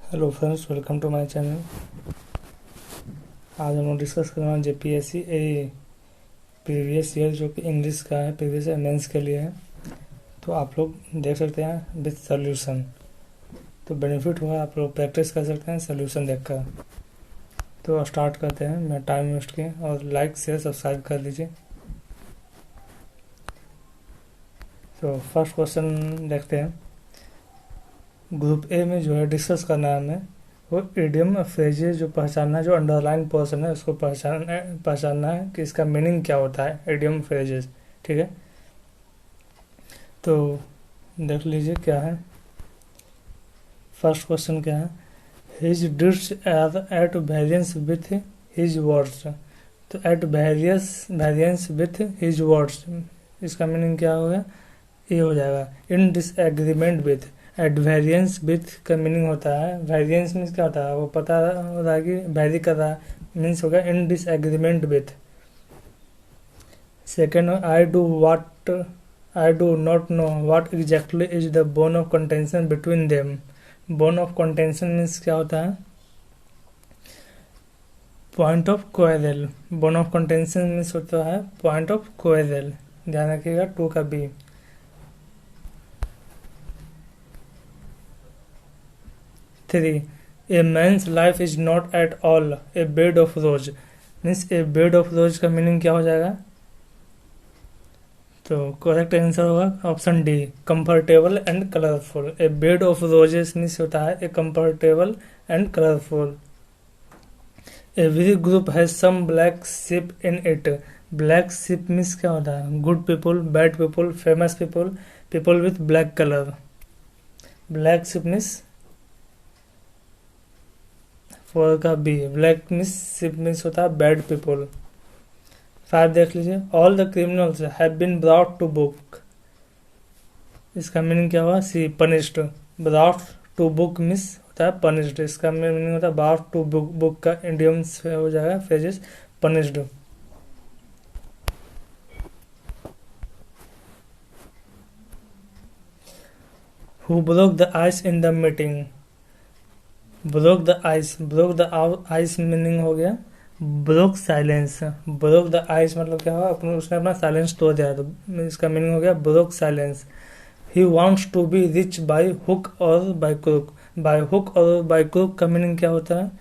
Hello friends, welcome to my channel. आज हम लोग डिस्कस करना है जेपीएससी प्रीवियस ईयर जो कि इंग्लिश का है, प्रीवियस मेंस के लिए है। तो आप लोग देख सकते हैं विथ सोल्यूशन, तो बेनिफिट होगा, आप लोग प्रैक्टिस कर सकते हैं सोल्यूशन देखकर। तो स्टार्ट करते हैं, मैं टाइम वेस्ट किए, और लाइक शेयर सब्सक्राइब कर लीजिए। तो फर्स्ट क्वेश्चन देखते हैं। ग्रुप ए में जो है डिस्कस करना है हमें वो इडियम फ्रेजेस जो पहचानना है, जो अंडरलाइन पोर्शन है उसको पहचानना है कि इसका मीनिंग क्या होता है इडियम फ्रेजेस। ठीक है, तो देख लीजिए क्या है। फर्स्ट क्वेश्चन क्या है, his deeds are at variance with his words. तो at variance with his words, इसका मीनिंग क्या होगा, ये हो जाएगा in disagreement with. At variance with का मीनिंग होता है, वेरियंस मीन्स क्या होता है वो पता हो रहा है कि वेरी कर रहा है, मीन्स होगा in disagreement with. Second, I do not know what exactly is the bone of contention between them. Bone of contention means क्या होता है, point of quarrel. Bone of contention means होता है पॉइंट ऑफ क्वेरल। ध्यान रखिएगा, 2 का B. 3, a man's life is not at all a bed of rose. Means a bed of rose का meaning क्या हो जाएगा, तो करेक्ट आंसर होगा option D, comfortable and colourful. A bed of roses means होता है a comfortable and colourful. Every group has some black sheep in it. Black sheep means क्या होता है, good people, bad people, famous people, people with black colour. Black sheep means 4 का B, black means sheep means होता है bad people. 5 देख लीजिए, all the criminals have been brought to book. इसका meaning क्या हुआ, सी, punished. Brought to book means होता है पनिश्ड, इसका मीनिंग होता है ब्रॉट टू बुक। बुक का इंडियम्स हो जाएगा phrases punished. Who broke the ice in the meeting. Broke the ice, broke the ice meaning हो गया broke silence. Broke the ice मतलब क्या हुआ, उसने अपना साइलेंस तोड़ दिया, तो इसका मीनिंग हो गया broke silence. He wants to be rich by hook or by crook. By hook or by crook का मीनिंग क्या होता है,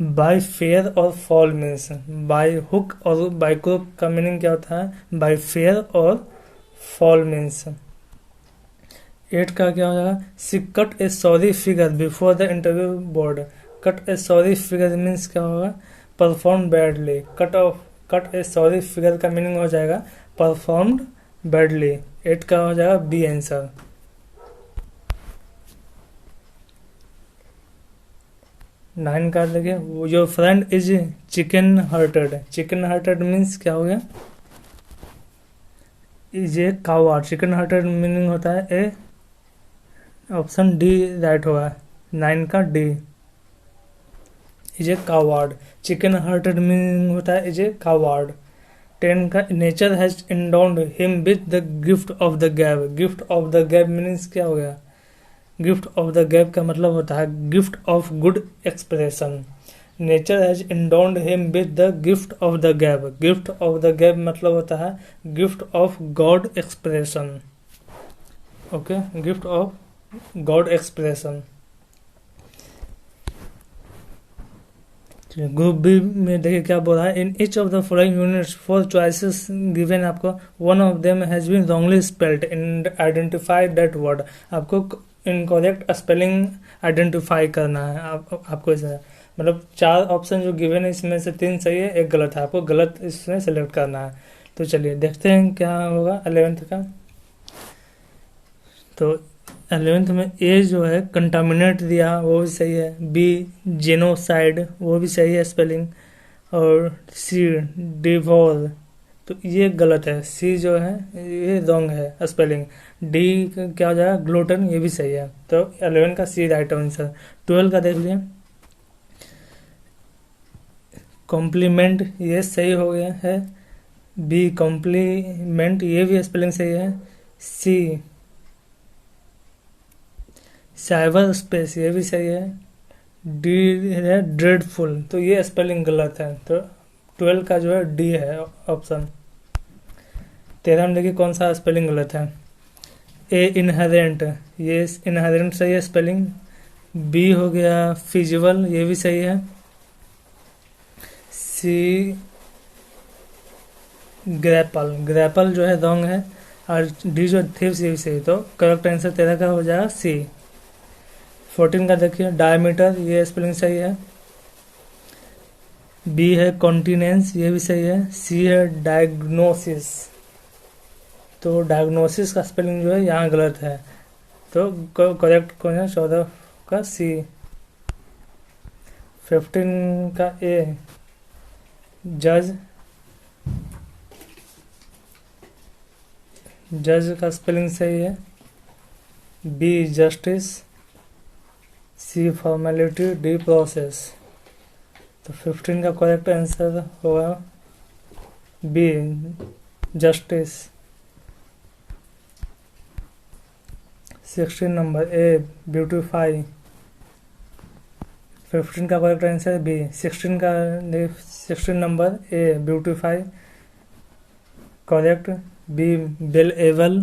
by fair or foul means. By hook or by crook का मीनिंग क्या होता है, by fair or foul means. 8 का क्या हो जाएगा, C cut a sorry figure before the interview board. Cut a sorry figure means क्या होगा, perform badly. Cut a sorry figure का मीनिंग हो जाएगा परफॉर्म्ड बैडली। 8 का हो जाएगा बी आंसर। 9 का देखिए, your friend is chicken hearted. Chicken hearted means क्या हो गया, is a coward. Chicken hearted meaning होता है ए, ऑप्शन डी राइट होगा, 9 का D, is a coward. Chicken hearted meaning होता है इज ए कावर्ड। 10 का, nature has endowed him with the gift of the gab. Gift of the gab meanings क्या हो गया, गिफ्ट ऑफ द गैब का मतलब होता है gift of good expression. Nature has endowed him with the gift of the gab. Gift of the gab मतलब होता है gift of God expression. Okay, gift of God expression. Group B में देखिए क्या बोल रहा है, in each of the following units 4 choices given. आपको one of them has been wrongly spelled in identify that word. आपको इनकरेक्ट स्पेलिंग आइडेंटिफाई करना है। आपको इसे मतलब 4 ऑप्शन जो गिवन है इसमें से 3 सही है, 1 गलत है, आपको गलत इसमें सेलेक्ट करना है। तो चलिए देखते हैं क्या होगा 11th का। तो 11th में ए जो है कंटामिनेट दिया वो भी सही है, बी जेनोसाइड वो भी सही है स्पेलिंग, और सी डिवोर तो ये गलत है, सी जो है ये रॉन्ग है स्पेलिंग। डी क्या हो जाएगा, ग्लूटन, ये भी सही है। तो 11 का सी राइट आंसर। 12 का देख लिए, कॉम्प्लीमेंट ये सही हो गया है, बी कॉम्प्लीमेंट ये भी स्पेलिंग सही है, सी साइबर स्पेस ये भी सही है, डी है ड्रेडफुल, तो ये स्पेलिंग गलत है, तो 12 का जो है डी है ऑप्शन। 13 में देखिए कौन सा स्पेलिंग गलत है। ए इनहेरेंट, ये इनहेरेंट सही है स्पेलिंग। बी हो गया फिजिबल, ये भी सही है। सी ग्रैपल, ग्रैपल जो है रॉन्ग है। और डी जो थीव्स ये भी सही, तो करेक्ट आंसर 13 का हो जाएगा सी। 14 का देखिए डायमीटर, ये स्पेलिंग सही है। बी है कॉन्टिनेंस, ये भी सही है। सी है डायग्नोसिस, तो डायग्नोसिस का स्पेलिंग जो है यहाँ गलत है, तो करेक्ट कौन है 14 का सी। 15 का ए जज, जज का स्पेलिंग सही है। B justice, C formality, D process, तो 15 का करेक्ट आंसर होगा B justice. 16 number A beautify, 15 का करेक्ट आंसर है B. 16 number A beautify correct. B bailable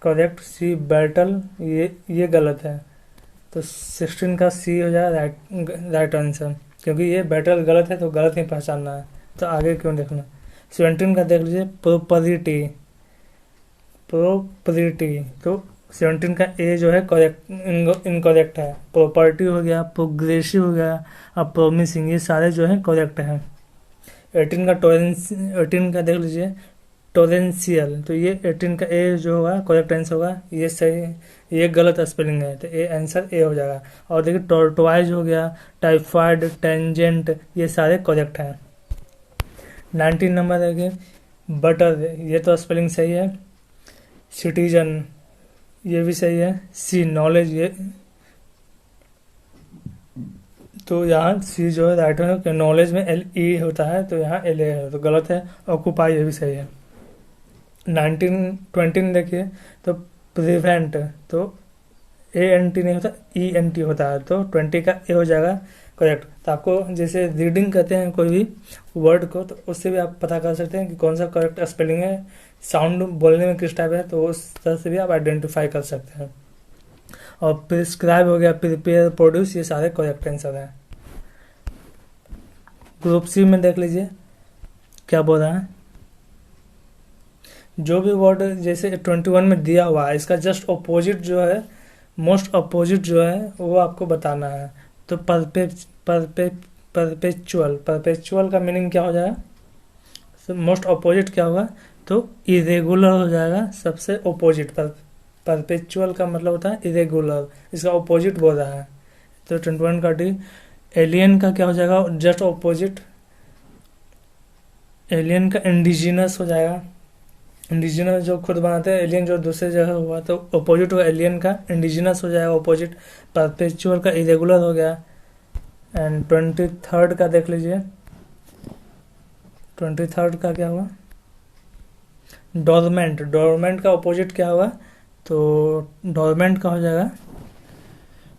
correct. C battle, ये गलत है, तो 16 का सी हो जाएगा राइट आंसर, क्योंकि ये बैटल गलत है तो गलत ही पहचानना है, तो आगे क्यों देखना। 17 का देख लीजिए प्रॉपर्टी, प्रॉपर्टी, तो 17 का ए जो है करेक्ट इनकरेक्ट है। प्रॉपर्टी हो गया, प्रोग्रेसिव हो गया, अब प्रोमिसिंग, ये सारे जो है करेक्ट है। 18 का देख लीजिए टोरेंशियल, तो ये 18 का ए जो होगा करेक्ट आंसर होगा, ये सही, ये गलत स्पेलिंग है, तो ए आंसर ए हो जाएगा। और देखिए टॉर्टोइज हो गया, टाइफाइड, टेंजेंट, ये सारे करेक्ट हैं। 19 नंबर देखिए बटर, ये तो स्पेलिंग सही है। सिटीजन, ये भी सही है। सी नॉलेज, ये तो यहाँ सी जो है राइट है, कि नॉलेज में एल ई होता है, तो यहाँ एल ए है, तो गलत है। ऑक्यूपाई, ये भी सही है। 20 देखिए तो प्रिवेंट, तो ए एन टी नहीं होता, ई एन टी होता है, तो 20 का ए हो जाएगा करेक्ट। तो आपको जैसे रीडिंग करते हैं कोई भी वर्ड को, तो उससे भी आप पता कर सकते हैं कि कौन सा करेक्ट स्पेलिंग है, साउंड बोलने में किस टाइप है, तो उस तरह से भी आप आइडेंटिफाई कर सकते हैं। और प्रिस्क्राइब हो गया, प्रिपेयर, प्रोड्यूस, ये सारे करेक्ट आंसर हैं। ग्रुप सी में देख लीजिए क्या बोल रहा है। जो भी वर्ड जैसे 21 में दिया हुआ है, इसका जस्ट अपोजिट जो है, मोस्ट अपोजिट जो है वो आपको बताना है। तो परपेचुअल का मीनिंग क्या हो जाएगा, तो मोस्ट अपोजिट क्या होगा, तो इरेगुलर हो जाएगा सबसे अपोजिट। परपेचुअल का मतलब होता है इरेगुलर, इसका अपोजिट बोल रहा है, तो 21 का डी। एलियन का क्या हो जाएगा, जस्ट अपोजिट, एलियन का इंडिजिनस हो जाएगा। इंडिजिनस जो खुद बनाते हैं, एलियन जो दूसरे जगह हुआ, तो अपोजिट होगा एलियन का, इंडिजिनस हो जाएगा अपोजिट। परपेचुअल का इरेगुलर हो गया। एंड 23 का देख लीजिए, 23 का क्या हुआ, डोरमेंट, डोरमेंट का अपोजिट क्या होगा, तो डोरमेंट का हो जाएगा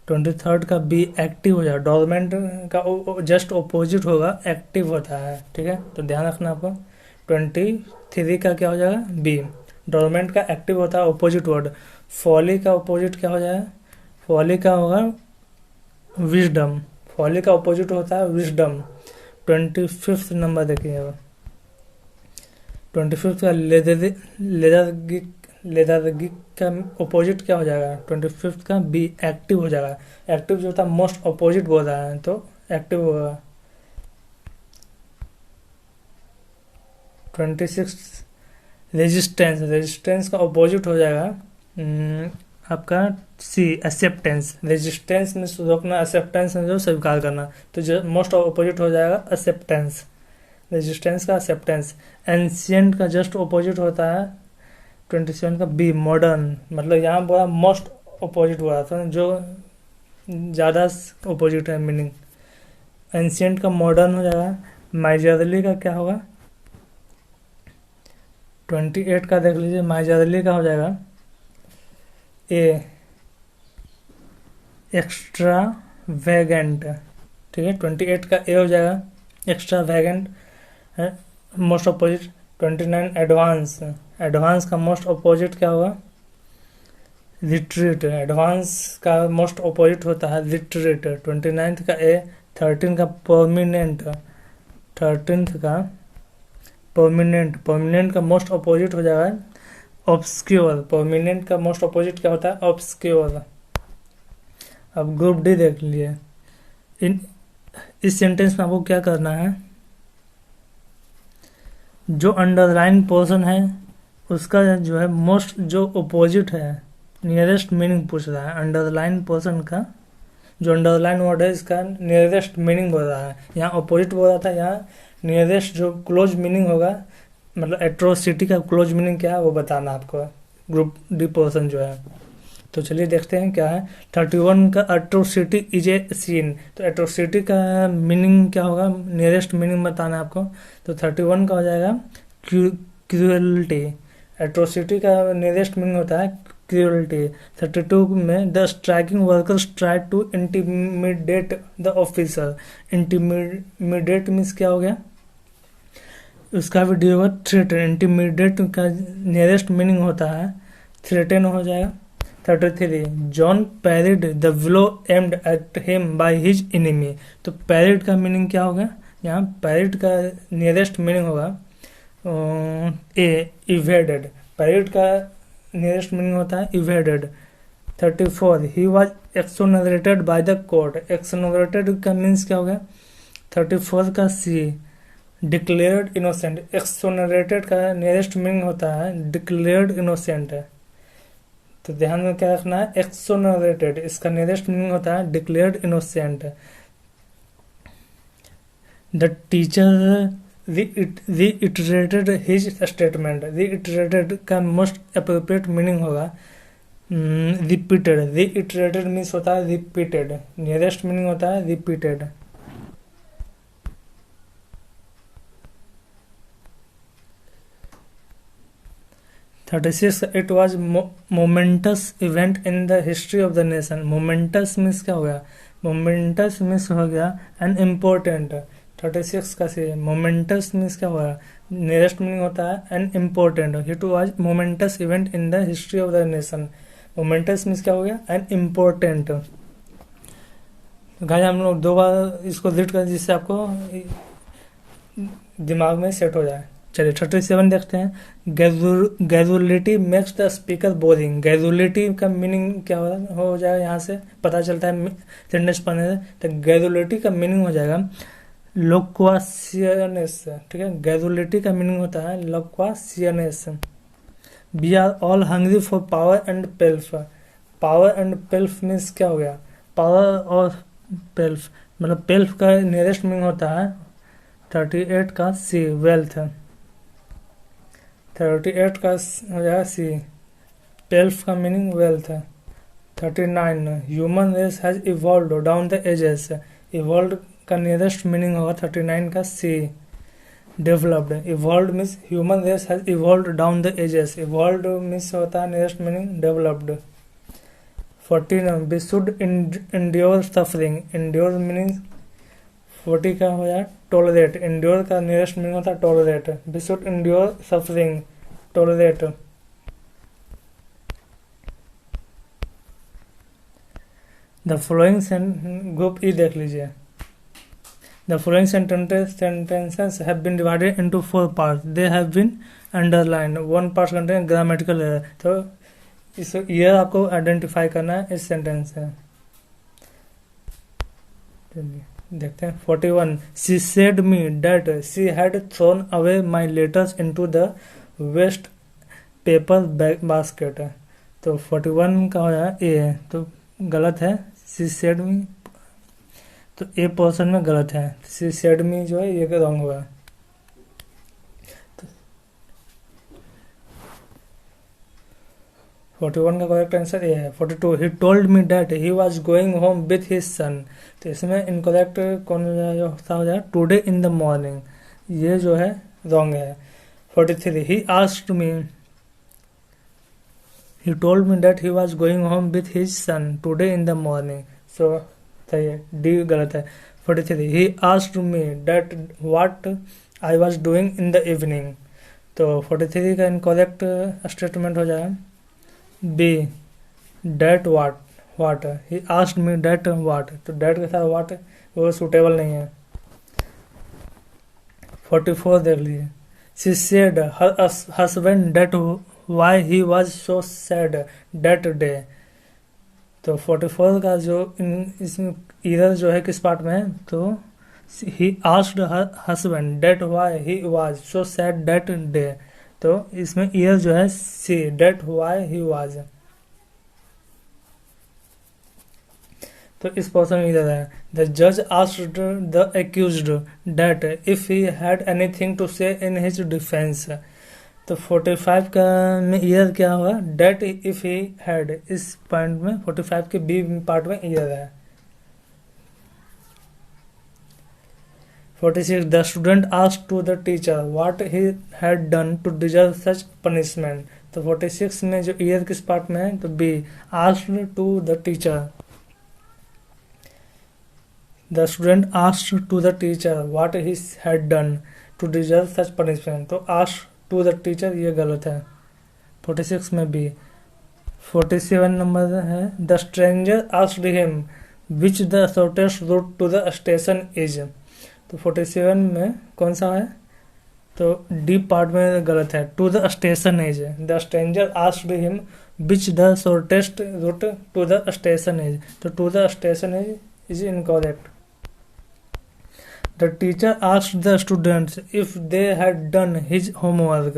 23 का बी एक्टिव हो जाएगा। डोरमेंट का जस्ट अपोजिट होगा, एक्टिव होता है, ठीक है, तो ध्यान रखना आपको। 23 का क्या हो जाएगा, बी। डोरमेंट का एक्टिव होता है अपोजिट वर्ड। फॉली का अपोजिट क्या हो जाएगा, फॉली का होगा विजडम, फॉली का अपोजिट होता है विजडम। 25 नंबर देखिएगा, 25 का लेदरगिक का अपोजिट क्या हो जाएगा, 25 का बी एक्टिव हो जाएगा। एक्टिव जो होता है मोस्ट अपोजिट बोल रहा है, तो एक्टिव होगा। 26 रेजिस्टेंस, रेजिस्टेंस का अपोजिट हो जाएगा आपका सी एक्सेप्टेंस। रेजिस्टेंस में रोकना, एक्सेप्टेंस में जो स्वीकार करना, तो जो मोस्ट अपोजिट हो जाएगा एक्सेप्टेंस। रेजिस्टेंस का एक्सेप्टेंस। एंशियंट का जस्ट अपोजिट होता है 27 का बी मॉडर्न, मतलब यहाँ बोला मोस्ट अपोजिट हुआ था, जो ज़्यादा अपोजिट है मीनिंग। एंशियंट का मॉडर्न हो जाएगा। माइजरली का क्या होगा, 28 का देख लीजिए, माइजरली का हो जाएगा ए एक्स्ट्रा वैगेंट, ठीक है। 28 का ए हो जाएगा एक्स्ट्रा वैगेंट है, मोस्ट अपोजिट। 29 एडवांस, एडवांस का मोस्ट अपोजिट क्या होगा? रिट्रीट, एडवांस का मोस्ट अपोजिट होता है रिट्रीट। 29 का ए। 13 का परमानेंट, 13 का परमानेंट, परमानेंट का मोस्ट अपोजिट हो जाएगा ऑब्सक्योर। परमानेंट का मोस्ट अपोजिट क्या होता है? ऑब्सक्योर। अब ग्रुप डी देख लीजिए। इन इस सेंटेंस में आपको क्या करना है, जो अंडरलाइन पोर्शन है उसका जो है मोस्ट जो अपोजिट है, नियरेस्ट मीनिंग पूछ रहा है। अंडरलाइन पोर्शन का जो अंडरलाइन वर्ड है इसका नियरेस्ट मीनिंग बोल रहा है। यहाँ अपोजिट बोल रहा था, यहाँ नियरेस्ट जो क्लोज मीनिंग होगा, मतलब एट्रोसिटी का क्लोज मीनिंग क्या है वो बताना आपको, ग्रुप डी पोर्शन जो है। तो चलिए देखते हैं क्या है। 31 का एट्रोसिटी इज ए सीन, तो एट्रोसिटी का मीनिंग क्या होगा, नियरेस्ट मीनिंग बताना है आपको। तो 31 का हो जाएगा क्रूएल्टी। एट्रोसिटी का नियरेस्ट मीनिंग होता है क्रूएल्टी। 32 में the striking workers try to intimidate the officer. Intimidate means क्या हो गया, उसका भी डी होगा थ्रेटन। इंटिमिडेट का नियरेस्ट मीनिंग होता है थ्रेटन हो जाएगा। 33 John parried the blow aimed at him by his enemy. तो पैरिड का मीनिंग क्या होगा, यहाँ पैरिड का नियरेस्ट मीनिंग होगा ए इवेडेड। पैरिड का नियरेस्ट मीनिंग होता है evaded. 34 he was exonerated by the court. Exonerated का मीन्स क्या हो गया? 34 का सी डिक्लेयर्ड इनोसेंट। एक्सोनरेटेड का नियरेस्ट मीनिंग होता है डिक्लेयर्ड इनोसेंट। तो ध्यान में क्या रखना है, एक्सोनरेटेड इसका नियरेस्ट मीनिंग होता है declared innocent. The teacher reiterated his statement. Reiterated का मोस्ट अप्रोप्रिएट मीनिंग होगा रिपीटेड। रीइटरेटेड मीन्स होता है रिपीटेड, नियरेस्ट मीनिंग होता है repeated. It was momentous event in the history of the nation. Momentous means क्या हो गया, मोमेंटस मीन्स हो गया एन इम्पोर्टेंट। 36 का सी मोमेंटस मीन्स क्या होगा, नियरेस्ट मीनिंग होता है an important. It was momentous event in the history of the nation. Momentous means क्या हो गया, एन इम्पोर्टेंट। गाइस हम लोग 2 बार इसको रीड करें जिससे आपको दिमाग में सेट हो जाए। चलिए 37 देखते हैं। गैजुअलिटी मेक्स द स्पीकर बोरिंग। गैजुअलिटी का मीनिंग क्या हो जाएगा, यहाँ से पता चलता है सेंटेंस पढ़ने से। तो गैजुअलिटी का मीनिंग हो जाएगा लोक्वासियनेस, ठीक है। गैजुअलिटी का मीनिंग होता है loquaciousness. We are all hungry for power and pelf. Power and pelf means क्या हो गया, पावर और पेल्फ, मतलब पेल्फ का नियरेस्ट मीनिंग होता है 38 का सी वेल्थ। 38 का हो जाएगा सी, पेल्फ का मीनिंग वेल्थ है। 39 human race has evolve down the ages. Evolve का नियरेस्ट मीनिंग होगा 39 का C developed. Evolve means human race has evolve down the ages. Evolve means होता है nearest meaning developed. 14 we should endure suffering. Endure meaning 40 का हो जाए tolerate. Endure का nearest meaning होता है tolerate. We should endure suffering, tolerate. The following group E देख लीजिए। The following sentences have been divided into 4 parts. They have been underlined. 1 part contain grammatical error. तो इस ईयर आपको identify करना है इस सेंटेंस से। चलिए देखते हैं। 41 she said me that she had thrown away my letters into the waste paper basket। तो 41 का हो जाए ए, तो गलत है। she said me, तो ए पोर्शन में गलत है। she said me जो है ये रॉन्ग होगा। 41 का करेक्ट आंसर ए है। 42 he told me that he was going home with his son। तो इसमें इनकरेक्ट कौन हो जाए, टुडे इन द मॉर्निंग, ये जो है रॉन्ग है। 43 he asked me, he told me that he was going home with his son today in the morning। so सही है, डी गलत है। 43 he asked me that what I was doing in the evening. तो 43 का incorrect statement हो जाएगा B that what he asked me that what, तो that के साथ वाट वो सूटेबल नहीं है। 44 देख लीजिए she said her husband that why he was so sad that day. तो 44 का जो इसमें ईरर जो है किस पार्ट में है, तो he asked her husband that why he was so sad that day. तो इसमें ईयर जो है C that why he was. तो इस पोर्शन में इधर है द जज asked the accused that if he had anything to say in his defence. तो 45 का में ईयर क्या होगा, डेट इफ ही हैड। इस पॉइंट में 45 के बी पार्ट में ईयर है। 46 the student asked to the teacher what he had done to deserve such punishment. तो 46 में जो ईयर किस पार्ट में है, तो B asked to the teacher. The student asked to the teacher what he had done to deserve such punishment. तो asked to the teacher ये गलत है 46 में बी। 47 नंबर है the stranger asked him which the shortest route to the station is. तो 47 में कौन सा है, तो डी पार्ट में गलत है, to the station is. The stranger asked him which the shortest route to the station is. तो to the station is incorrect. The teacher asked the students if they had done his homework.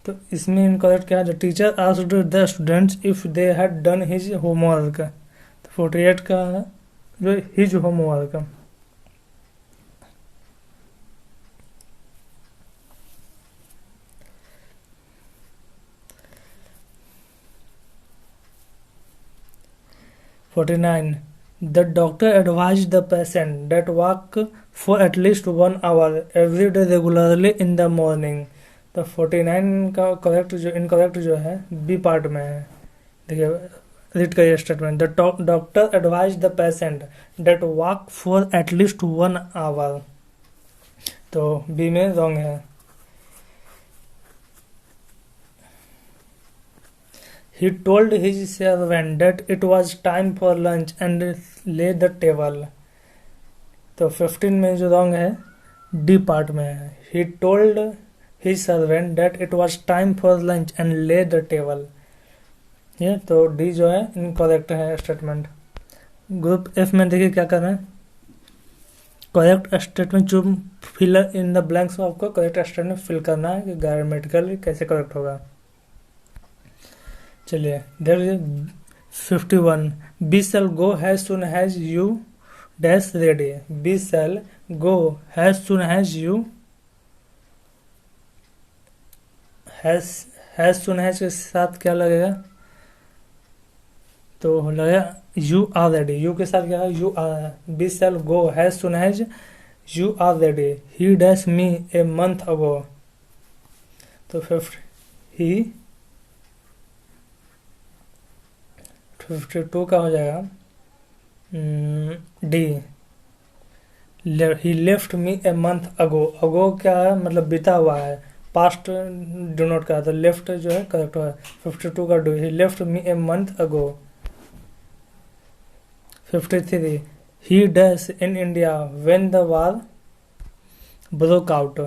तो इसमें incorrect क्या है, the teacher asked the students if they had done his homework. तो 48 का जो his homework. The doctor advised the patient that walk for at least 1 hour every day regularly in the morning। तो 49 का correct जो incorrect जो है B part में है। देखिए रीड करिए statement the doctor advise the patient that walk for at least 1 hour। तो बी में रॉन्ग है। He told his servant that it was time for lunch and lay the table। तो 15 में जो रॉन्ग है डी पार्ट में है। He told his servant that it was time for lunch and lay the table। ये तो D जो है इनकरेक्ट है स्टेटमेंट। ग्रुप एफ में देखिए क्या करना है, करेक्ट स्टेटमेंट जो फिल इन द ब्लैंक्स में आपको करेक्ट स्टेटमेंट फिल करना है कि ग्रामेटिकली कैसे करेक्ट होगा। चलिए देख लीजिए 51 B sell go has soon has you dash ready. B sell go has soon has you has soon has के साथ क्या लगेगा, तो लगेगा यू आर रेडी। यू के साथ क्या है, you are. B sell go has soon has you are ready he dash me a month ago. तो 52 का हो जाएगा D he left me a month ago. Ago क्या है, मतलब बीता हुआ है, पास्ट डिनोट का, तो लेफ्ट जो है करेक्ट है 52 का D he left me a month ago. 53 he dash in India when the war broke out.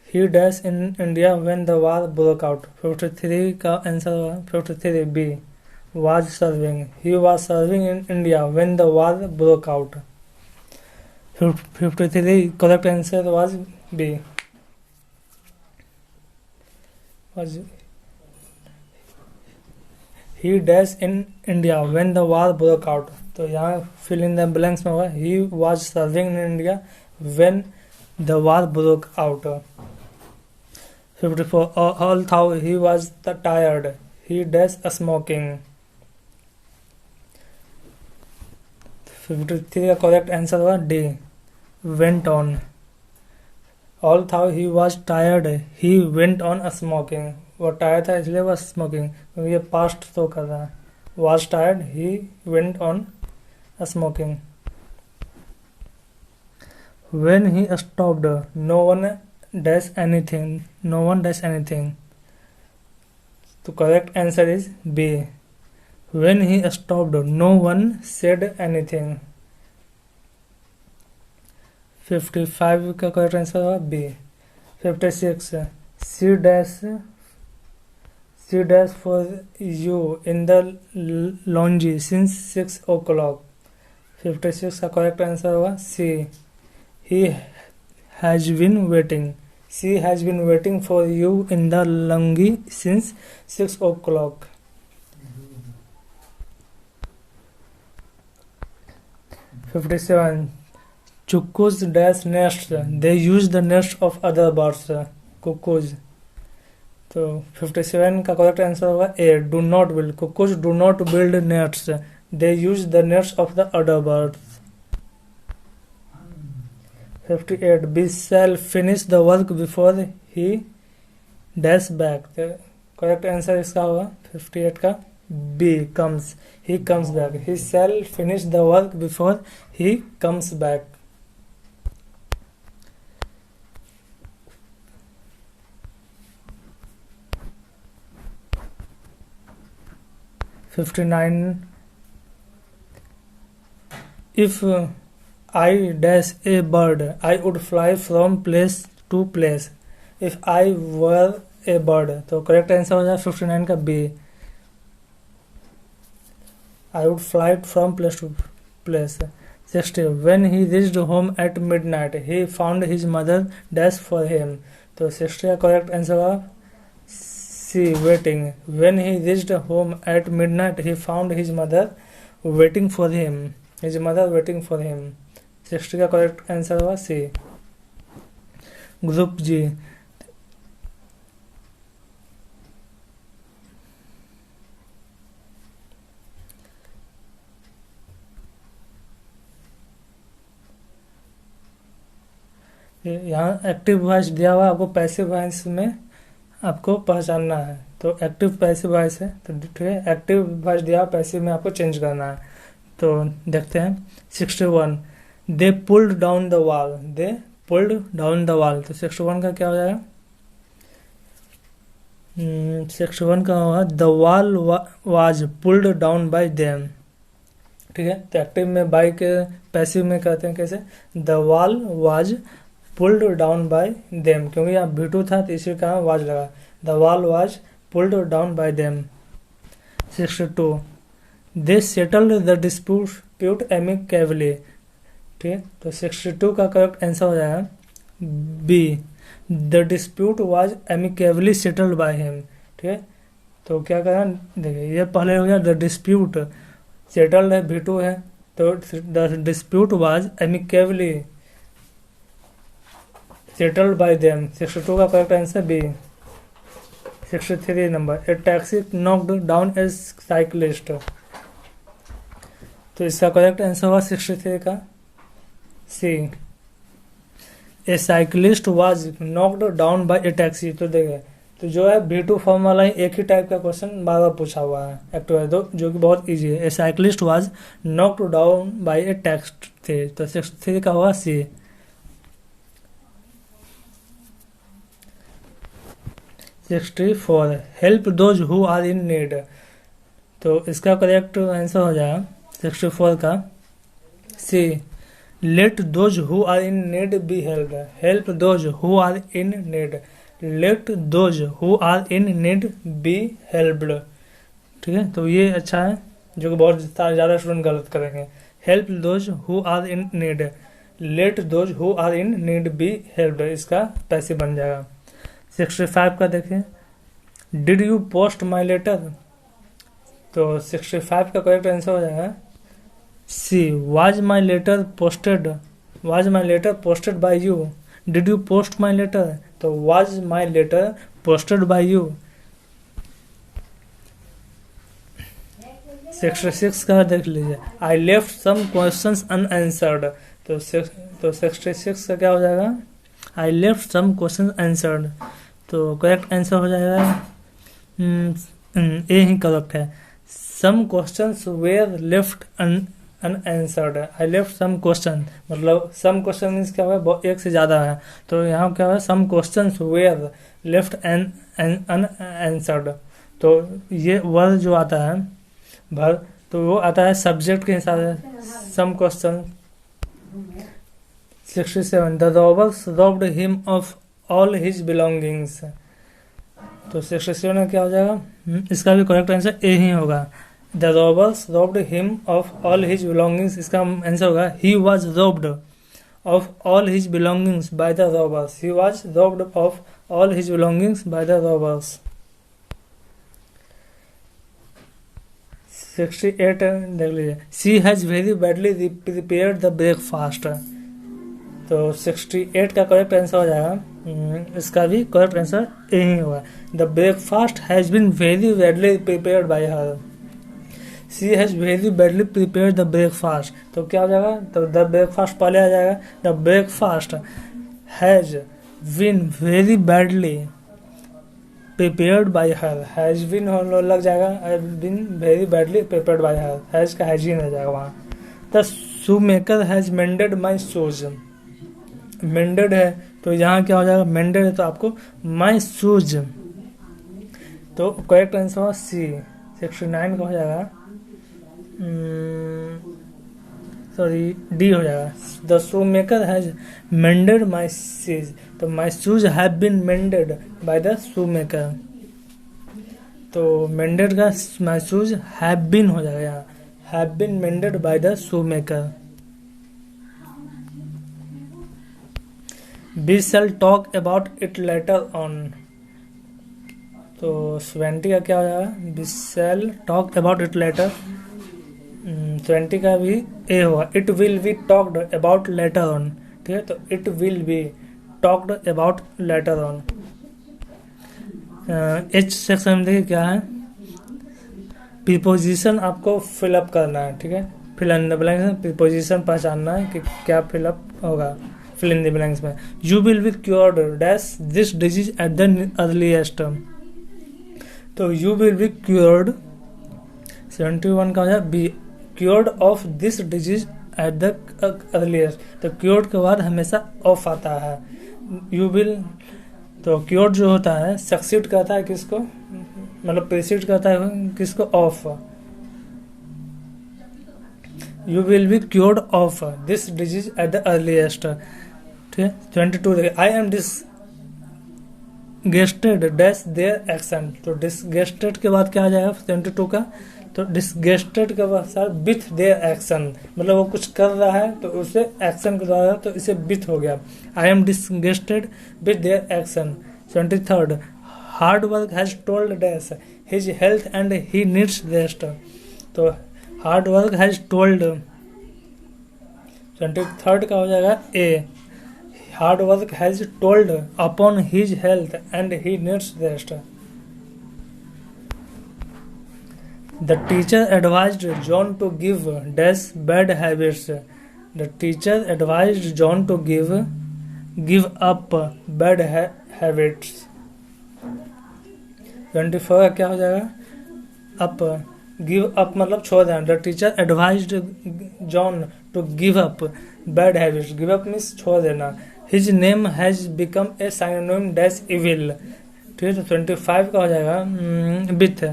He dash in India when the war broke out. 53 का आंसर होगा 53 B was serving। He was serving in India when the war broke out। 53 correct answer was B। He dash in India when the war broke out। तो यहाँ fill in the blanks में होगा he was serving in India when the war broke out। 54 although he was tired he dash smoking। 53 का correct answer होगा D went on. although he was tired he went on smoking। वो tired था इसलिए वह smoking, ये past तो कर रहा है। was tired he went on smoking. When he stopped, no one does anything. No one does anything. The correct answer is B. When he stopped, no one said anything. 55 का correct answer होगा B. 56 she dash for you in the laundry since 6 o'clock. 56 का correct answer होगा सी. He has been waiting. She has been waiting for you in the laundry since 6 o'clock. 57 Cuckoos dash nests. They use the nest of other birds. Cuckoos. तो 57 का correct answer होगा A. Do not build. Cuckoos do not build nests. They use the nests of the other birds. 58 B shall finish the work before he dash back. Correct answer इसका होगा 58 का B. Comes. He comes back. He shall finish the work before he comes back. 59 If I dash a bird, I would fly from place to place. If I were a bird, तो correct answer हो जाए 59 का B. I would fly from place to place. 60 When he reached home at midnight, he found his mother dash for him. तो 60 का correct answer होगा सी. waiting. When he reached home at midnight, he found his mother waiting for him. His mother waiting for him. 60 का correct answer होगा सी. Group जी. यहाँ active voice दिया हुआ, आपको passive voice में आपको पहचानना है. तो एक्टिव पैसिव वॉइस है, तो ठीक है. एक्टिव वॉइस दिया हुआ, पैसिव में आपको चेंज करना है. तो देखते हैं. 61 दे pulled down the wall. They pulled down the wall. तो 61 का क्या हो जाएगा? 61 का होगा the wall was pulled down by them. ठीक है. तो एक्टिव में बाय के, पैसिव में कहते हैं कैसे? The wall was pulled down by them. क्योंकि यहाँ V2 था तो इसी का वाज लगा. The wall was pulled down by them. 62 they settled the dispute amicably. ठीक है. तो 62 का करेक्ट आंसर हो जाएगा B. The dispute was amicably settled by him. ठीक है. तो क्या करना, देखिए ये पहले हो गया द डिस्प्यूट. सेटल्ड है, V2 है, तो the dispute was amicably settled by them. 62 का correct answer B. 63 number a taxi knocked down a cyclist. तो इसका करेक्ट आंसर होगा 63 का C. A cyclist was knocked down by a taxi. तो देखिए, तो जो है V2 फॉर्म वाला ही एक ही टाइप का क्वेश्चन बार बार पूछा हुआ है एक्टिव है, तो जो कि बहुत इजी है. A cyclist was knocked down by a taxi. तो 63 का होगा C. 64 help those who are in need. तो इसका करेक्ट आंसर हो जाएगा 64 का C. Let those who are in need be help. Help those who are in need. Let those who are in need be helped. ठीक है. तो ये अच्छा है, जो कि बहुत ज़्यादा स्टूडेंट गलत करेंगे. Help those who are in need. Let those who are in need be helped. इसका पैसिव बन जाएगा. 65 का देखिए. Did you post my letter. तो 65 का करेक्ट आंसर हो जाएगा C. Was my letter posted. Was my letter posted by you. Did you post my letter. तो was my letter posted by you. 66 का देख लीजिए. I left some questions unanswered. तो 66 का क्या हो जाएगा? I left some question answered. तो करेक्ट आंसर हो जाएगा ए ही करेक्ट है. Some questions were left unanswered. I left some question, मतलब सम क्वेश्चन मीन्स क्या हुआ, एक से ज़्यादा है, तो यहाँ क्या हुआ, some question were left unanswered. तो ये वर्ड जो आता है भर, तो वो आता है सब्जेक्ट के हिसाब से, some question. 67 the robbers robbed him of all his belongings. तो 67 में क्या हो जाएगा, इसका भी करेक्ट आंसर ए ही होगा। The robbers robbed him of all his belongings, इसका आंसर होगा he was robbed of all his belongings by the robbers. He was robbed of all his belongings by the robbers. 68 देख लीजिए, she has very badly prepared the breakfast. तो 68 का correct answer हो जाएगा, इसका भी करेक्ट आंसर ए ही होगा। The breakfast has been very badly prepared by her. She has very badly prepared the breakfast, तो क्या हो जाएगा, तो द ब्रेकफास्ट पहले आ जाएगा। The breakfast has been very badly prepared by her, has been लग जाएगा, has been very badly prepared by her, has का हाइजीन आ जाएगा वहाँ। The shoe maker has mended my shoes. Mended है तो यहाँ क्या हो जाएगा, मेंडेड है तो आपको माई शूज, तो करेक्ट आंसर होगा सी। 69 का हो जाएगा, सॉरी डी हो जाएगा। The shoe maker has mended my shoes, तो my shoes have been mended by the shoe maker. तो मेंडेड का माई शूज हैव बीन हो जाएगा यहाँ, have been mended by the shoe maker. We shall talk about it later on. तो 20 का क्या हो जाएगा, we shall talk about it later. 20 का भी ए होगा, it will be talked about later on. ठीक है, तो it will be talked about later on. H section में देखिए क्या है, प्रीपोजिशन आपको फिलअप करना है। ठीक है, फिल इन द ब्लैंक्स में प्रीपोजिशन पहचानना है कि क्या फिलअप होगा फिल इन द ब्लैंक्स में। You will be cured dash this disease at the earliest. तो यू विल बी क्योर्ड, 71 का हो जाए B, cured of this disease at the earliest. तो क्योर्ड के बाद हमेशा ऑफ आता है। यू विल, तो क्योर्ड जो होता है सक्सीड करता है किसको, मतलब प्रीसीड करता है किसको, of. You will be cured of this disease at the earliest. ठीक है, 22 देखिए, आई am disgusted dash their action. तो डिसगस्टेड के बाद क्या आ जाएगा 72 का, तो डिसगस्टेड के बाद सर विथ देयर एक्शन, मतलब वो कुछ कर रहा है तो उसे एक्शन के द्वारा, तो इसे विथ हो गया। I am disgusted with their action. 23 hard work has told dash his health and he needs rest. तो हार्ड वर्क हैज टोल्ड, 23 का हो जाएगा A, hard work has told upon his health and he needs rest. The teacher advised John to give dash bad habits. The teacher advised John to give up bad habits. 24 का क्या हो जाएगा, up, give up मतलब छोड़ देना। The teacher advised John to give up bad habits. Give up means छोड़ देना। His name has become a synonym dash evil. ठीक है, तो 25 का हो जाएगा with।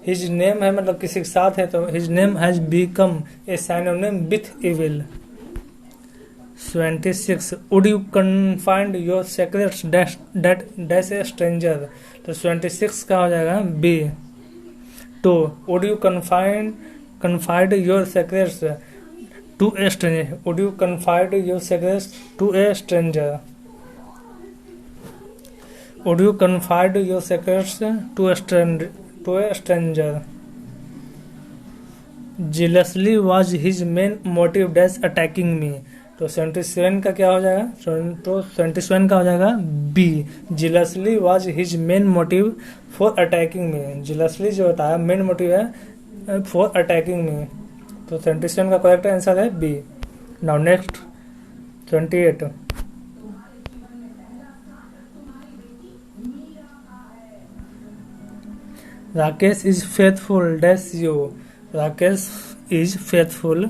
हिज नेम है मतलब किसी के साथ है, तो his name has become a synonym with evil. 26 would you confined your secrets dash a stranger. तो 26 का हो जाएगा बी, तो would you confide your secrets to a stranger. Would you confide your secrets to a stranger. Would you confide your secrets to a stranger. Jealously was his main motive dash attacking me. तो 77 का क्या हो जाएगा, तो 77 का हो जाएगा B, jealously was his main motive for attacking me. jealously जो होता है मेन मोटिव है for attacking me, तो 77 का करेक्ट आंसर है B. Now next 28, Rakesh is faithful dash you. Rakesh is faithful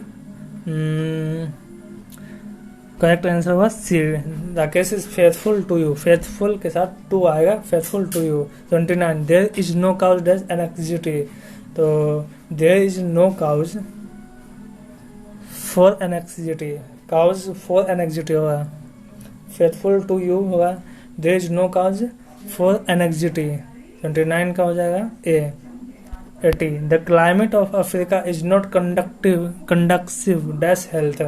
correct answer होगा C, Rakesh is faithful to you, faithful के साथ टू आएगा, faithful to you. 29 there is no cause dash anxiety, तो there is no cause for anxiety, cause for anxiety होगा, faithful to you होगा, there is no cause for anxiety. 29 का हो जाएगा A. 80 the climate of Africa is not conducive dash health,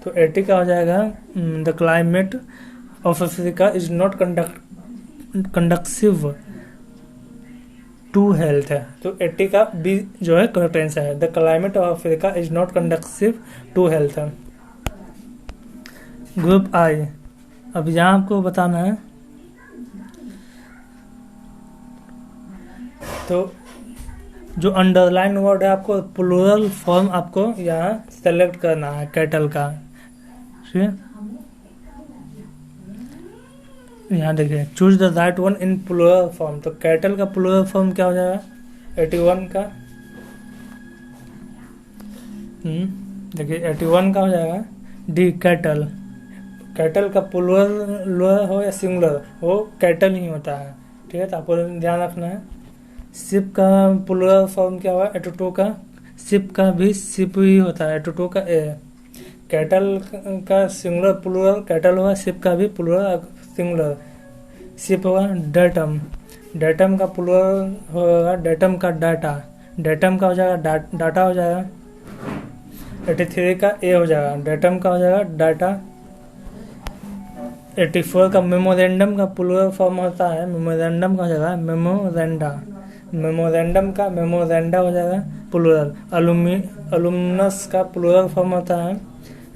तो 80 का हो जाएगा the climate of Africa is not conducive to health है, तो 80 का बी जो है करेक्ट आंसर है, the climate of Africa is not conducive to health है। ग्रुप आई, अब यहाँ आपको बताना है, तो जो अंडरलाइन वर्ड है आपको प्लूरल फॉर्म आपको यहाँ सेलेक्ट करना है कैटल का, ठीक है। यहाँ देखिए choose the right one in plural form, तो कैटल का प्लूरल फॉर्म क्या हो जाएगा 81 का, देखिए 81 का हो जाएगा डी कैटल। कैटल का प्लूरल हो या सिंगुलर हो, कैटल ही होता है, ठीक है, तो आपको ध्यान रखना है। शिप का प्लूरल फॉर्म क्या हुआ 82 का, शिप का भी शिप ही होता है, 82 का ए। कैटल का सिंगुलर प्लूरल कैटल होगा, शिप का भी प्लूरल सिंगुलर शिप होगा डेटम, डेटम का प्लूरल होगा डेटम का डाटा, डेटम का हो जाएगा डाटा हो जाएगा। 83 का ए हो जाएगा, डेटम का हो जाएगा डाटा। 84 का मेमोरेंडम का प्लूरल फॉर्म होता है, मेमोरेंडम का हो जाएगा मेमोरेंडा, मेमोरेंडम का मेमोरेंडा हो जाएगा प्लूरल। अलुमनस का प्लूरल फॉर्म होता है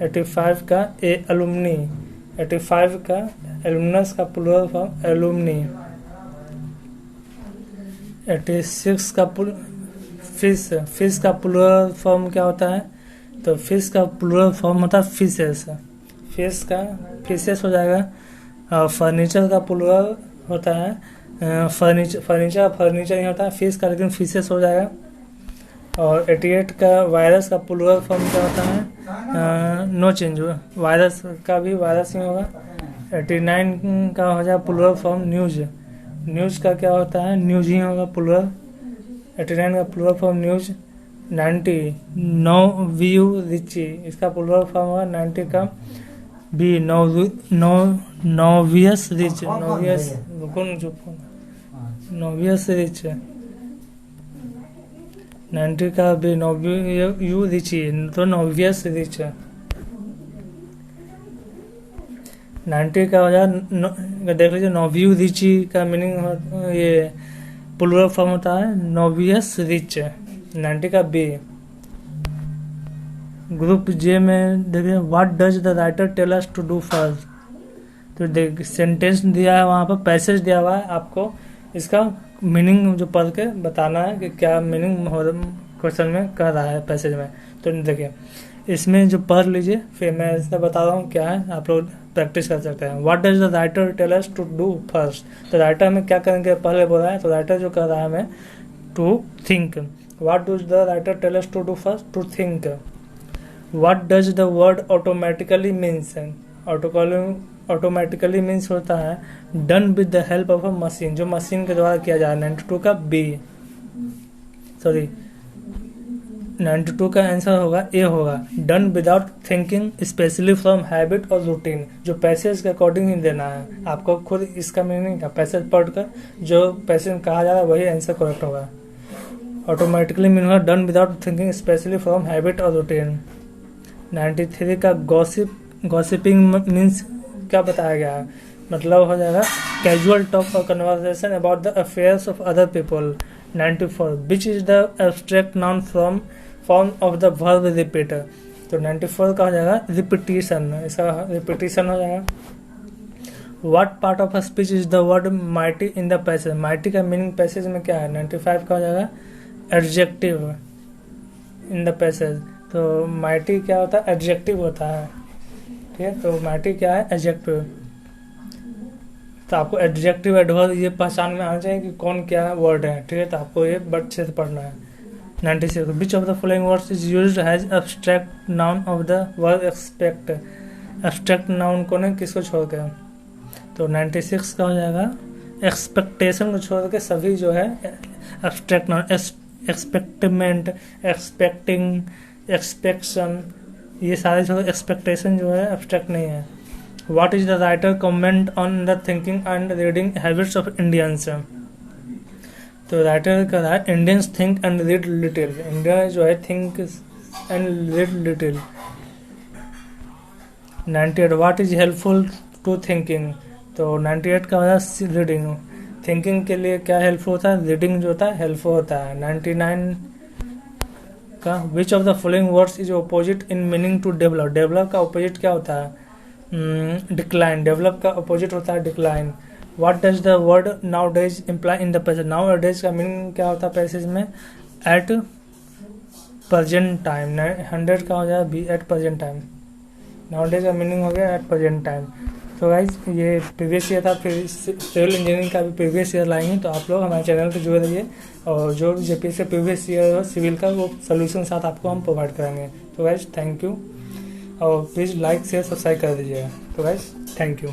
85 का ए अलुमनी, 85 का अलुमनस का प्लूरल फॉर्म अलुमनी। 86 का फिश का प्लूरल फॉर्म क्या होता है, तो फिश का प्लूरल फॉर्म होता है फिशेस, फिश का फिशेस हो जाएगा। फर्नीचर का प्लूरल होता है फर्नीचर नहीं होता है फिश का, लेकिन फिशेस हो जाएगा। और 88 का वायरस का प्लूरल फॉर्म क्या होता है नो चेंज हुआ, वायरस का भी वायरस ही होगा। 89 का हो जाएगा प्लूरल फॉर्म न्यूज, न्यूज का क्या होता है न्यूज ही होगा प्लूरल, 89 का plural form news. 90 nouveau riche, इसका प्लूरल फॉर्म होगा 90 का B nouveaux riches, nouveaux riches. 90 का भी नोव्यू रिची, तो नोवियस रिच। 90 का हो जाए देख लीजिए नोव्यू रिची का मीनिंग ये प्लूरल फॉर्म होता है नोवियस रिच। 90 का बी। ग्रुप जे में देखिए what does the writer tell us to do first, तो देख सेंटेंस दिया है वहाँ पर, पैसेज दिया हुआ है, आपको इसका मीनिंग जो पढ़ के बताना है कि क्या मीनिंग क्वेश्चन में कह रहा है पैसेज में। तो देखिए इसमें जो पढ़ लीजिए, फिर मैं इसमें बता रहा हूँ क्या है, आप लोग प्रैक्टिस कर सकते हैं। What does the writer tell us to do first, तो राइटर में क्या करेंगे पहले बोला है, तो राइटर जो कह रहा है हमें to think. What does the writer tell us to do first, to think. What does the word automatically means, automatically means होता है done with the help of a machine, जो मशीन के द्वारा किया जाए। 92 का बी, सॉरी 92 का answer होगा ए होगा, done without thinking specially from habit और रूटीन, जो पैसेज के अकॉर्डिंग ही देना है आपको, खुद इसका मीनिंग का पैसेज पढ़कर जो पैसेज कहा जा रहा है वही आंसर करेक्ट होगा। ऑटोमेटिकली मीन होगा done without thinking specially from habit और रूटीन। 93 का गॉसिपिंग मीन्स क्या बताया गया है, मतलब हो जाएगा कैजुअल टॉक और conversation about the affairs of other people. 94 which is the abstract noun from form of the verb repeat, तो 94 का हो जाएगा रिपीटिशन, इसका रिपीटिशन हो जाएगा। What part of a speech is the word mighty in the passage, mighty का meaning passage में क्या है। 95 का हो जाएगा एडजेक्टिव इन द पैसेज, तो माइटी क्या होता है एडजेक्टिव होता है, ठीक है, तो माइटी क्या है एडजेक्टिव। तो आपको एडजेक्टिव एडवर्ब ये पहचान में आना चाहिए कि कौन क्या वर्ड है, ठीक है, तो आपको ये अच्छे से पढ़ना है। 96 विच of the following words is used has abstract noun of the word expect. Abstract noun कौन है, किसको छोड़ के? तो 96 का हो जाएगा एक्सपेक्टेशन को छोड़ के सभी जो है abstract noun, expectment, expecting, expectation, ये सारे जो एक्सपेक्टेशन जो है एब्स्ट्रैक्ट नहीं है। What is the writer comment on the thinking and reading habits of Indians. तो राइटर का है Indians think and read little. India जो है think and read little. 98 what is helpful to thinking. तो 98 का होता है रीडिंग। थिंकिंग के लिए क्या हेल्पफुल होता है, रीडिंग जो होता है हेल्पफुल होता है। 99 का which of the following words is opposite in meaning to develop. Develop का अपोजिट क्या होता है, डिक्लाइन। डेवलप का अपोजिट होता है decline. What does the word nowadays imply in the present. Nowadays का मीनिंग क्या होता है पैसेज में, एट प्रेजेंट टाइम। 100 का हो जाएगा B at present time. Nowadays का मीनिंग हो गया एट प्रेजेंट टाइम। तो गाइज ये प्रीवियस ईयर था, फिर सिविल इंजीनियरिंग का भी प्रीवियस ईयर लाएंगे, तो आप लोग हमारे चैनल पर जुड़े रहिए और जो जेपीएससी प्रीवियस ईयर हो सिविल का वो सोल्यूशन साथ आपको हम प्रोवाइड करेंगे। तो गाइज थैंक यू और प्लीज़ लाइक शेयर सब्सक्राइब कर दीजिएगा। तो गाइज थैंक यू।